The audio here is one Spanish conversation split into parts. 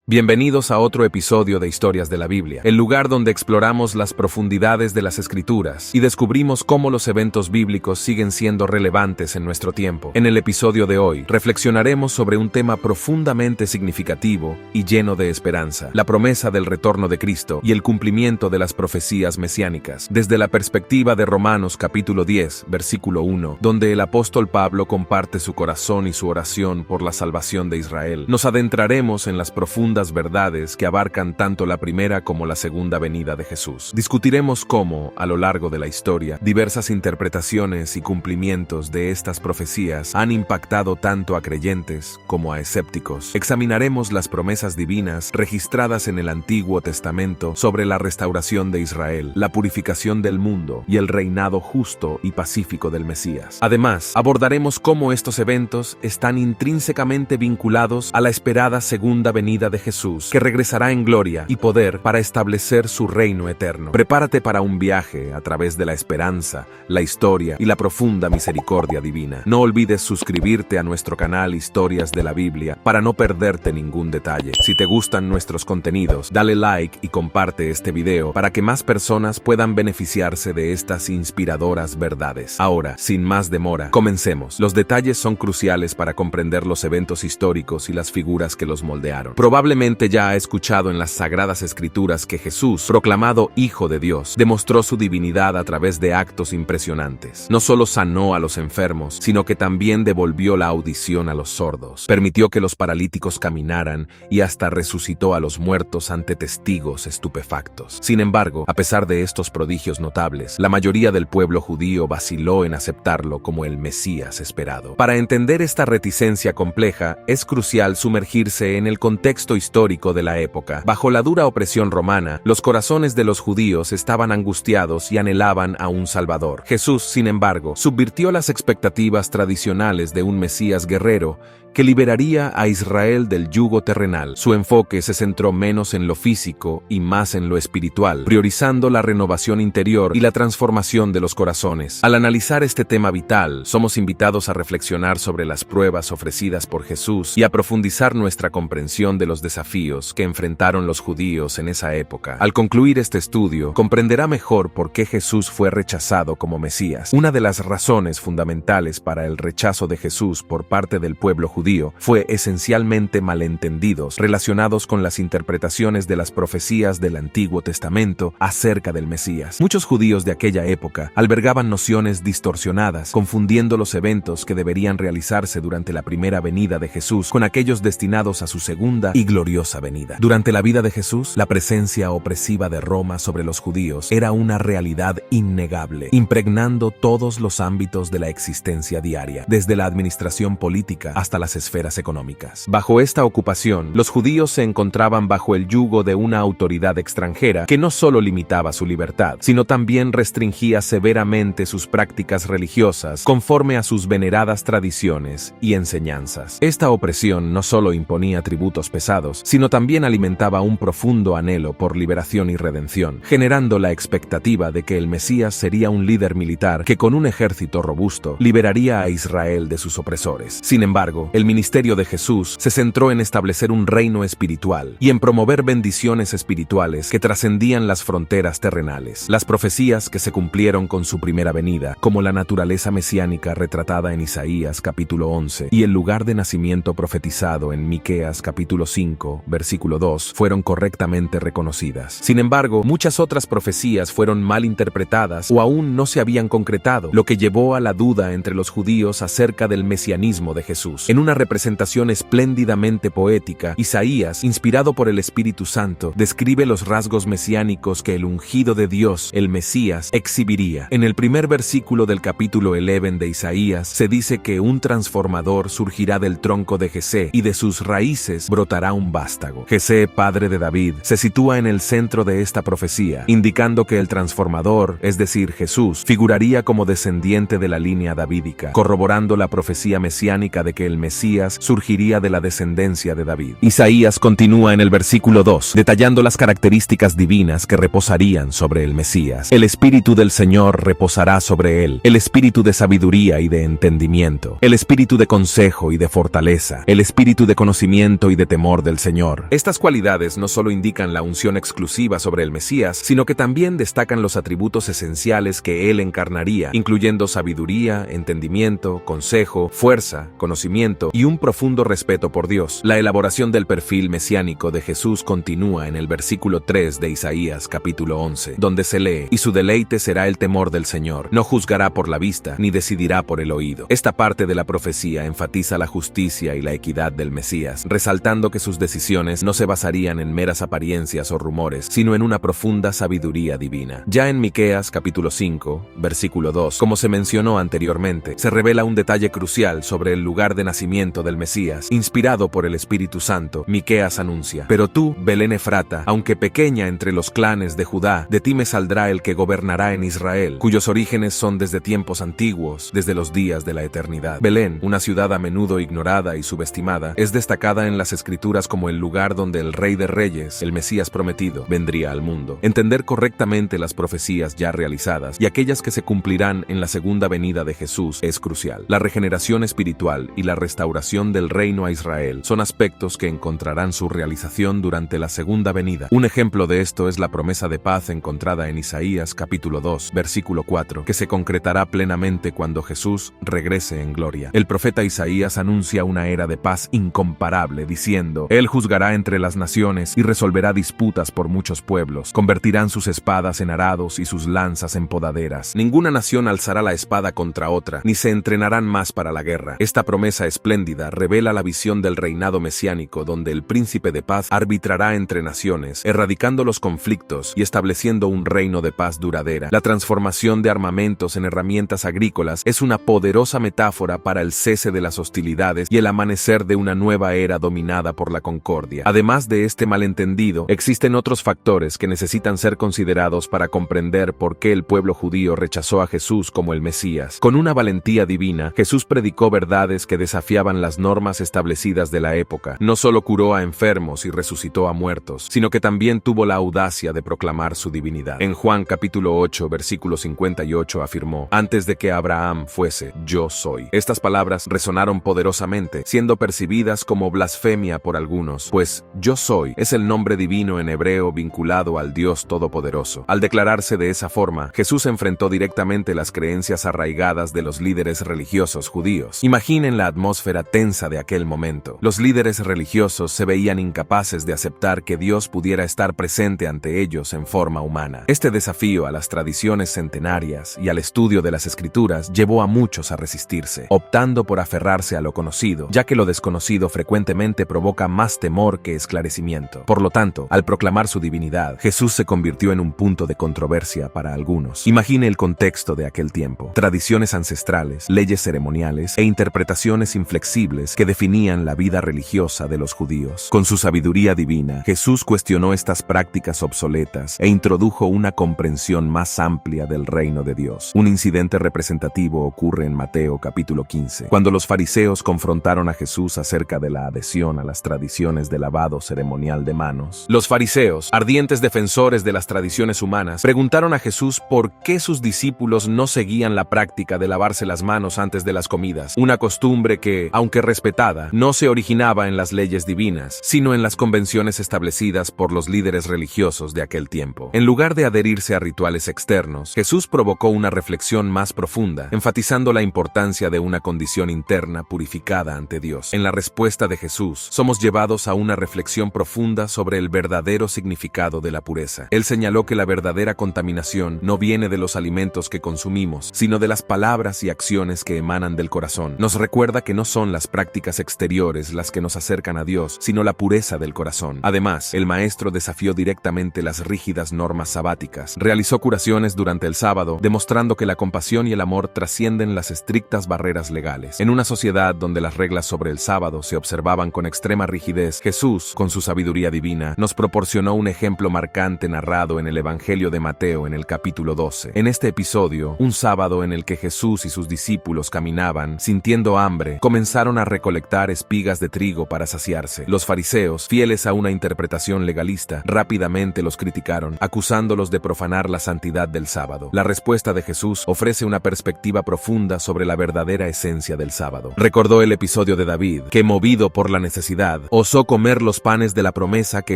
Bienvenidos a otro episodio de Historias de la Biblia, el lugar donde exploramos las profundidades de las Escrituras y descubrimos cómo los eventos bíblicos siguen siendo relevantes en nuestro tiempo. En el episodio de hoy, reflexionaremos sobre un tema profundamente significativo y lleno de esperanza, la promesa del retorno de Cristo y el cumplimiento de las profecías mesiánicas, desde la perspectiva de Romanos capítulo 10, versículo 1, donde el apóstol Pablo comparte su corazón y su oración por la salvación de Israel. Nos adentraremos en las profundas verdades que abarcan tanto la primera como la segunda venida de Jesús. Discutiremos cómo, a lo largo de la historia, diversas interpretaciones y cumplimientos de estas profecías han impactado tanto a creyentes como a escépticos. Examinaremos las promesas divinas registradas en el Antiguo Testamento sobre la restauración de Israel, la purificación del mundo y el reinado justo y pacífico del Mesías. Además, abordaremos cómo estos eventos están intrínsecamente vinculados a la esperada segunda venida de Jesús, que regresará en gloria y poder para establecer su reino eterno. Prepárate para un viaje a través de la esperanza, la historia y la profunda misericordia divina. No olvides suscribirte a nuestro canal Historias de la Biblia para no perderte ningún detalle. Si te gustan nuestros contenidos, dale like y comparte este video para que más personas puedan beneficiarse de estas inspiradoras verdades. Ahora, sin más demora, comencemos. Los detalles son cruciales para comprender los eventos históricos y las figuras que los moldearon. Probablemente ya ha escuchado en las Sagradas Escrituras que Jesús, proclamado Hijo de Dios, demostró su divinidad a través de actos impresionantes. No solo sanó a los enfermos, sino que también devolvió la audición a los sordos, permitió que los paralíticos caminaran y hasta resucitó a los muertos ante testigos estupefactos. Sin embargo, a pesar de estos prodigios notables, la mayoría del pueblo judío vaciló en aceptarlo como el Mesías esperado. Para entender esta reticencia compleja, es crucial sumergirse en el contexto histórico de la época. Bajo la dura opresión romana, los corazones de los judíos estaban angustiados y anhelaban a un Salvador. Jesús, sin embargo, subvirtió las expectativas tradicionales de un Mesías guerrero que liberaría a Israel del yugo terrenal. Su enfoque se centró menos en lo físico y más en lo espiritual, priorizando la renovación interior y la transformación de los corazones. Al analizar este tema vital, somos invitados a reflexionar sobre las pruebas ofrecidas por Jesús y a profundizar nuestra comprensión de los desafíos que enfrentaron los judíos en esa época. Al concluir este estudio, comprenderá mejor por qué Jesús fue rechazado como Mesías. Una de las razones fundamentales para el rechazo de Jesús por parte del pueblo judío fue esencialmente malentendidos relacionados con las interpretaciones de las profecías del Antiguo Testamento acerca del Mesías. Muchos judíos de aquella época albergaban nociones distorsionadas, confundiendo los eventos que deberían realizarse durante la primera venida de Jesús con aquellos destinados a su segunda y gloriosa venida. Durante la vida de Jesús, la presencia opresiva de Roma sobre los judíos era una realidad innegable, impregnando todos los ámbitos de la existencia diaria, desde la administración política hasta las esferas económicas. Bajo esta ocupación, los judíos se encontraban bajo el yugo de una autoridad extranjera que no solo limitaba su libertad, sino también restringía severamente sus prácticas religiosas conforme a sus veneradas tradiciones y enseñanzas. Esta opresión no solo imponía tributos pesados, sino también alimentaba un profundo anhelo por liberación y redención, generando la expectativa de que el Mesías sería un líder militar que con un ejército robusto liberaría a Israel de sus opresores. Sin embargo, el ministerio de Jesús se centró en establecer un reino espiritual y en promover bendiciones espirituales que trascendían las fronteras terrenales. Las profecías que se cumplieron con su primera venida, como la naturaleza mesiánica retratada en Isaías capítulo 11 y el lugar de nacimiento profetizado en Miqueas capítulo 5, versículo 2, fueron correctamente reconocidas. Sin embargo, muchas otras profecías fueron mal interpretadas o aún no se habían concretado, lo que llevó a la duda entre los judíos acerca del mesianismo de Jesús. En una representación espléndidamente poética, Isaías, inspirado por el Espíritu Santo, describe los rasgos mesiánicos que el ungido de Dios, el Mesías, exhibiría. En el primer versículo del capítulo 11 de Isaías se dice que un transformador surgirá del tronco de Jesé y de sus raíces brotará un vástago. Jesé, padre de David, se sitúa en el centro de esta profecía, indicando que el transformador, es decir, Jesús, figuraría como descendiente de la línea davídica, corroborando la profecía mesiánica de que el Mesías surgiría de la descendencia de David. Isaías continúa en el versículo 2, detallando las características divinas que reposarían sobre el Mesías. El Espíritu del Señor reposará sobre él, el Espíritu de sabiduría y de entendimiento, el Espíritu de consejo y de fortaleza, el Espíritu de conocimiento y de temor del del Señor. Estas cualidades no solo indican la unción exclusiva sobre el Mesías, sino que también destacan los atributos esenciales que él encarnaría, incluyendo sabiduría, entendimiento, consejo, fuerza, conocimiento y un profundo respeto por Dios. La elaboración del perfil mesiánico de Jesús continúa en el versículo 3 de Isaías capítulo 11, donde se lee: y su deleite será el temor del Señor, no juzgará por la vista, ni decidirá por el oído. Esta parte de la profecía enfatiza la justicia y la equidad del Mesías, resaltando que sus decisiones no se basarían en meras apariencias o rumores, sino en una profunda sabiduría divina. Ya en Miqueas capítulo 5, versículo 2, como se mencionó anteriormente, se revela un detalle crucial sobre el lugar de nacimiento del Mesías. Inspirado por el Espíritu Santo, Miqueas anuncia: pero tú, Belén Efrata, aunque pequeña entre los clanes de Judá, de ti me saldrá el que gobernará en Israel, cuyos orígenes son desde tiempos antiguos, desde los días de la eternidad. Belén, una ciudad a menudo ignorada y subestimada, es destacada en las Escrituras como el lugar donde el Rey de Reyes, el Mesías prometido, vendría al mundo. Entender correctamente las profecías ya realizadas y aquellas que se cumplirán en la segunda venida de Jesús es crucial. La regeneración espiritual y la restauración del reino a Israel son aspectos que encontrarán su realización durante la segunda venida. Un ejemplo de esto es la promesa de paz encontrada en Isaías capítulo 2, versículo 4, que se concretará plenamente cuando Jesús regrese en gloria. El profeta Isaías anuncia una era de paz incomparable, diciendo: Él juzgará entre las naciones y resolverá disputas por muchos pueblos. Convertirán sus espadas en arados y sus lanzas en podaderas. Ninguna nación alzará la espada contra otra, ni se entrenarán más para la guerra. Esta promesa espléndida revela la visión del reinado mesiánico, donde el príncipe de paz arbitrará entre naciones, erradicando los conflictos y estableciendo un reino de paz duradera. La transformación de armamentos en herramientas agrícolas es una poderosa metáfora para el cese de las hostilidades y el amanecer de una nueva era dominada por la concordia. Además de este malentendido, existen otros factores que necesitan ser considerados para comprender por qué el pueblo judío rechazó a Jesús como el Mesías. Con una valentía divina, Jesús predicó verdades que desafiaban las normas establecidas de la época. No solo curó a enfermos y resucitó a muertos, sino que también tuvo la audacia de proclamar su divinidad. En Juan capítulo 8, versículo 58 afirmó: antes de que Abraham fuese, yo soy. Estas palabras resonaron poderosamente, siendo percibidas como blasfemia por algunos, pues yo soy es el nombre divino en hebreo vinculado al Dios Todopoderoso. Al declararse de esa forma, Jesús enfrentó directamente las creencias arraigadas de los líderes religiosos judíos. Imaginen la atmósfera tensa de aquel momento. Los líderes religiosos se veían incapaces de aceptar que Dios pudiera estar presente ante ellos en forma humana. Este desafío a las tradiciones centenarias y al estudio de las Escrituras llevó a muchos a resistirse, optando por aferrarse a lo conocido, ya que lo desconocido frecuentemente provoca más temor que esclarecimiento. Por lo tanto, al proclamar su divinidad, Jesús se convirtió en un punto de controversia para algunos. Imagine el contexto de aquel tiempo: tradiciones ancestrales, leyes ceremoniales e interpretaciones inflexibles que definían la vida religiosa de los judíos. Con su sabiduría divina, Jesús cuestionó estas prácticas obsoletas e introdujo una comprensión más amplia del reino de Dios. Un incidente representativo ocurre en Mateo capítulo 15, cuando los fariseos confrontaron a Jesús acerca de la adhesión a las tradiciones de lavado ceremonial de manos. Los fariseos, ardientes defensores de las tradiciones humanas, preguntaron a Jesús por qué sus discípulos no seguían la práctica de lavarse las manos antes de las comidas, una costumbre que, aunque respetada, no se originaba en las leyes divinas, sino en las convenciones establecidas por los líderes religiosos de aquel tiempo. En lugar de adherirse a rituales externos, Jesús provocó una reflexión más profunda, enfatizando la importancia de una condición interna purificada ante Dios. En la respuesta de Jesús, somos llevados a una reflexión profunda sobre el verdadero significado de la pureza. Él señaló que la verdadera contaminación no viene de los alimentos que consumimos, sino de las palabras y acciones que emanan del corazón. Nos recuerda que no son las prácticas exteriores las que nos acercan a Dios, sino la pureza del corazón. Además, el maestro desafió directamente las rígidas normas sabáticas. Realizó curaciones durante el sábado, demostrando que la compasión y el amor trascienden las estrictas barreras legales. En una sociedad donde las reglas sobre el sábado se observaban con extrema rigidez, Jesús, con su sabiduría divina, nos proporcionó un ejemplo marcante narrado en el Evangelio de Mateo en el capítulo 12. En este episodio, un sábado en el que Jesús y sus discípulos caminaban, sintiendo hambre, comenzaron a recolectar espigas de trigo para saciarse. Los fariseos, fieles a una interpretación legalista, rápidamente los criticaron, acusándolos de profanar la santidad del sábado. La respuesta de Jesús ofrece una perspectiva profunda sobre la verdadera esencia del sábado. Recordó el episodio de David, que movido por la necesidad, osó osó comer los panes de la promesa que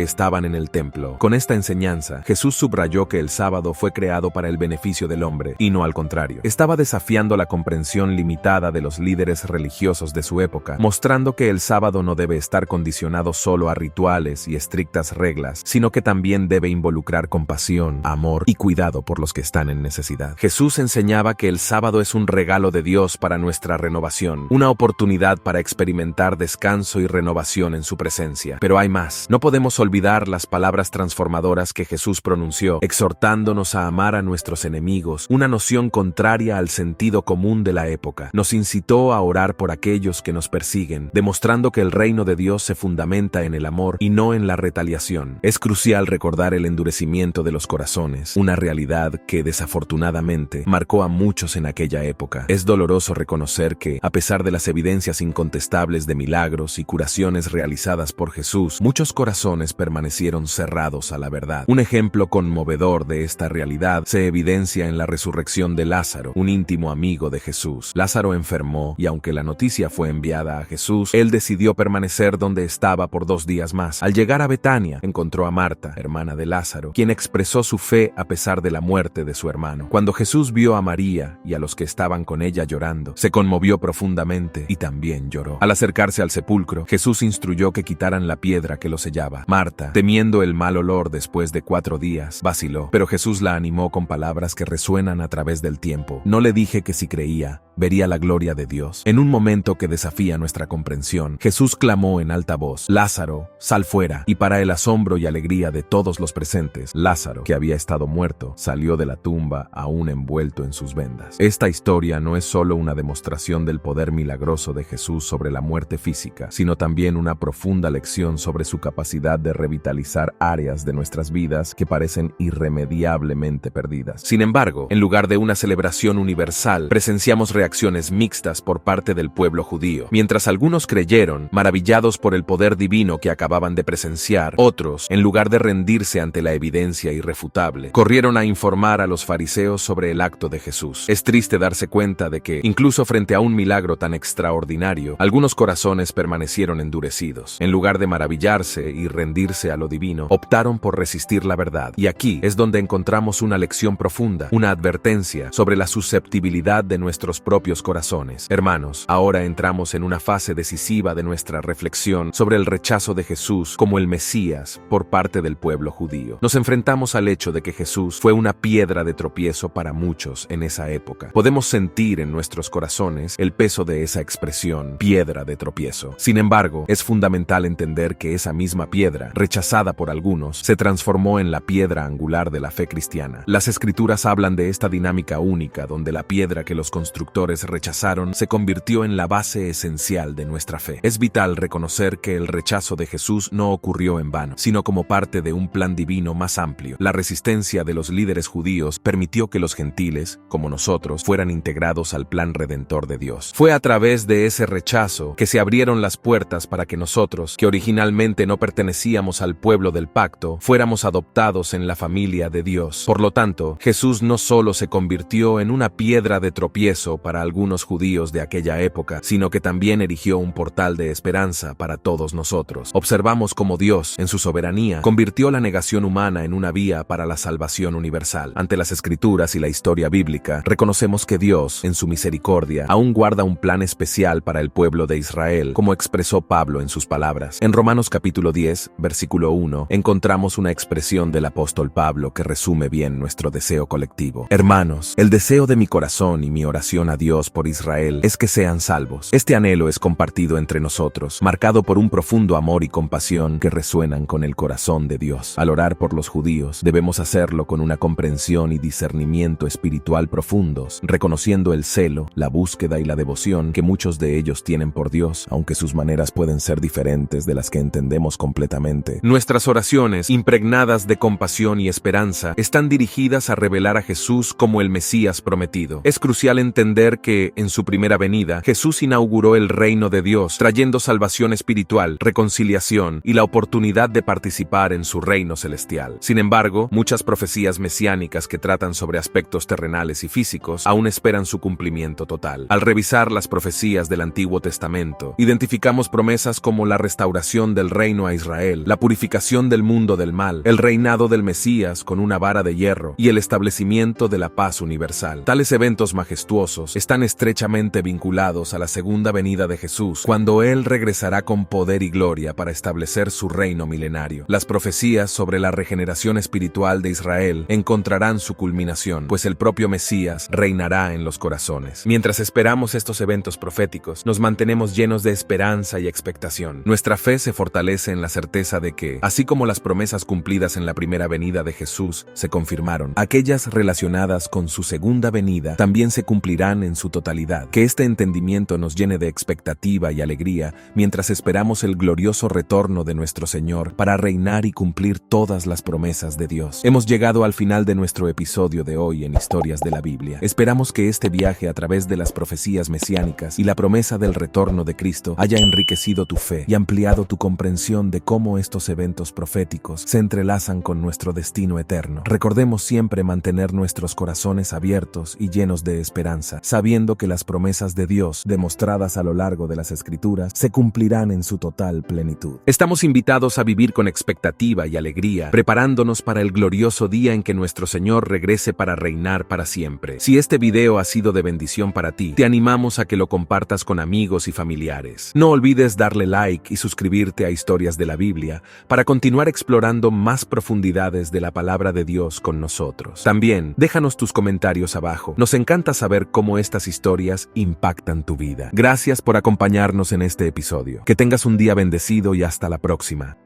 estaban en el templo. Con esta enseñanza, Jesús subrayó que el sábado fue creado para el beneficio del hombre, y no al contrario. Estaba desafiando la comprensión limitada de los líderes religiosos de su época, mostrando que el sábado no debe estar condicionado solo a rituales y estrictas reglas, sino que también debe involucrar compasión, amor y cuidado por los que están en necesidad. Jesús enseñaba que el sábado es un regalo de Dios para nuestra renovación, una oportunidad para experimentar descanso y renovación en su presencia. Pero hay más. No podemos olvidar las palabras transformadoras que Jesús pronunció, exhortándonos a amar a nuestros enemigos, una noción contraria al sentido común de la época. Nos incitó a orar por aquellos que nos persiguen, demostrando que el reino de Dios se fundamenta en el amor y no en la retaliación. Es crucial recordar el endurecimiento de los corazones, una realidad que desafortunadamente marcó a muchos en aquella época. Es doloroso reconocer que, a pesar de las evidencias incontestables de milagros y curaciones realizadas por Jesús, muchos corazones permanecieron cerrados a la verdad. Un ejemplo conmovedor de esta realidad se evidencia en la resurrección de Lázaro, un íntimo amigo de Jesús. Lázaro enfermó y aunque la noticia fue enviada a Jesús, él decidió permanecer donde estaba por 2 días más. Al llegar a Betania, encontró a Marta, hermana de Lázaro, quien expresó su fe a pesar de la muerte de su hermano. Cuando Jesús vio a María y a los que estaban con ella llorando, se conmovió profundamente y también lloró. Al acercarse al sepulcro, Jesús instruyó que quitaran la piedra que lo sellaba. Marta, temiendo el mal olor después de 4 días, vaciló, pero Jesús la animó con palabras que resuenan a través del tiempo. No le dije que si creía, vería la gloria de Dios. En un momento que desafía nuestra comprensión, Jesús clamó en alta voz: Lázaro, sal fuera. Y para el asombro y alegría de todos los presentes, Lázaro, que había estado muerto, salió de la tumba aún envuelto en sus vendas. Esta historia no es solo una demostración del poder milagroso de Jesús sobre la muerte física, sino también una profunda lección sobre su capacidad de revitalizar áreas de nuestras vidas que parecen irremediablemente perdidas. Sin embargo, en lugar de una celebración universal, presenciamos reacciones mixtas por parte del pueblo judío. Mientras algunos creyeron, maravillados por el poder divino que acababan de presenciar, otros, en lugar de rendirse ante la evidencia irrefutable, corrieron a informar a los fariseos sobre el acto de Jesús. Es triste darse cuenta de que, incluso frente a un milagro tan extraordinario, algunos corazones permanecieron endurecidos. En lugar de maravillarse y rendirse a lo divino, optaron por resistir la verdad. Y aquí es donde encontramos una lección profunda, una advertencia sobre la susceptibilidad de nuestros propios corazones. Hermanos, ahora entramos en una fase decisiva de nuestra reflexión sobre el rechazo de Jesús como el Mesías por parte del pueblo judío. Nos enfrentamos al hecho de que Jesús fue una piedra de tropiezo para muchos en esa época. Podemos sentir en nuestros corazones el peso de esa expresión, piedra de tropiezo. Sin embargo, es fundamental entender que esa misma piedra, rechazada por algunos, se transformó en la piedra angular de la fe cristiana. Las Escrituras hablan de esta dinámica única donde la piedra que los constructores rechazaron se convirtió en la base esencial de nuestra fe. Es vital reconocer que el rechazo de Jesús no ocurrió en vano, sino como parte de un plan divino más amplio. La resistencia de los líderes judíos permitió que los gentiles, como nosotros, fueran integrados al plan redentor de Dios. Fue a través de ese rechazo que se abrieron las puertas para que nosotros, que originalmente no pertenecíamos al pueblo del pacto, fuéramos adoptados en la familia de Dios. Por lo tanto, Jesús no solo se convirtió en una piedra de tropiezo para algunos judíos de aquella época, sino que también erigió un portal de esperanza para todos nosotros. Observamos cómo Dios, en su soberanía, convirtió la negación humana en una vía para la salvación universal. Ante las Escrituras y la historia bíblica, reconocemos que Dios, en su misericordia, aún guarda un plan especial para el pueblo de Israel, como expresó Pablo en sus palabras. En Romanos capítulo 10, versículo 1, encontramos una expresión del apóstol Pablo que resume bien nuestro deseo colectivo. Hermanos, el deseo de mi corazón y mi oración a Dios por Israel es que sean salvos. Este anhelo es compartido entre nosotros, marcado por un profundo amor y compasión que resuenan con el corazón de Dios. Al orar por los judíos, debemos hacerlo con una comprensión y discernimiento espiritual profundos, reconociendo el celo, la búsqueda y la devoción que muchos de ellos tienen por Dios, aunque sus maneras pueden ser diferentes de las que entendemos completamente. Nuestras oraciones, impregnadas de compasión y esperanza, están dirigidas a revelar a Jesús como el Mesías prometido. Es crucial entender que, en su primera venida, Jesús inauguró el reino de Dios, trayendo salvación espiritual, reconciliación y la oportunidad de participar en su reino celestial. Sin embargo, muchas profecías mesiánicas que tratan sobre aspectos terrenales y físicos aún esperan su cumplimiento total. Al revisar las profecías del Antiguo Testamento, identificamos promesas como la restauración del reino a Israel, la purificación del mundo del mal, el reinado del Mesías con una vara de hierro y el establecimiento de la paz universal. Tales eventos majestuosos están estrechamente vinculados a la segunda venida de Jesús, cuando Él regresará con poder y gloria para establecer su reino milenario. Las profecías sobre la regeneración espiritual de Israel encontrarán su culminación, pues el propio Mesías reinará en los corazones. Mientras esperamos estos eventos proféticos, nos mantenemos llenos de esperanza y expectación. Nuestra fe se fortalece en la certeza de que, así como las promesas cumplidas en la primera venida de Jesús se confirmaron, aquellas relacionadas con su segunda venida también se cumplirán en su totalidad. Que este entendimiento nos llene de expectativa y alegría mientras esperamos el glorioso retorno de nuestro Señor para reinar y cumplir todas las promesas de Dios. Hemos llegado al final de nuestro episodio de hoy en Historias de la Biblia. Esperamos que este viaje a través de las profecías mesiánicas y la promesa del retorno de Cristo haya enriquecido tu fe y ampliado tu comprensión de cómo estos eventos proféticos se entrelazan con nuestro destino eterno. Recordemos siempre mantener nuestros corazones abiertos y llenos de esperanza, sabiendo que las promesas de Dios, demostradas a lo largo de las Escrituras, se cumplirán en su total plenitud. Estamos invitados a vivir con expectativa y alegría, preparándonos para el glorioso día en que nuestro Señor regrese para reinar para siempre. Si este video ha sido de bendición para ti, te animamos a que lo compartas con amigos y familiares. No olvides darle like y suscribirte a Historias de la Biblia para continuar explorando más profundidades de la palabra de Dios con nosotros. También, déjanos tus comentarios abajo. Nos encanta saber cómo estas historias impactan tu vida. Gracias por acompañarnos en este episodio. Que tengas un día bendecido y hasta la próxima.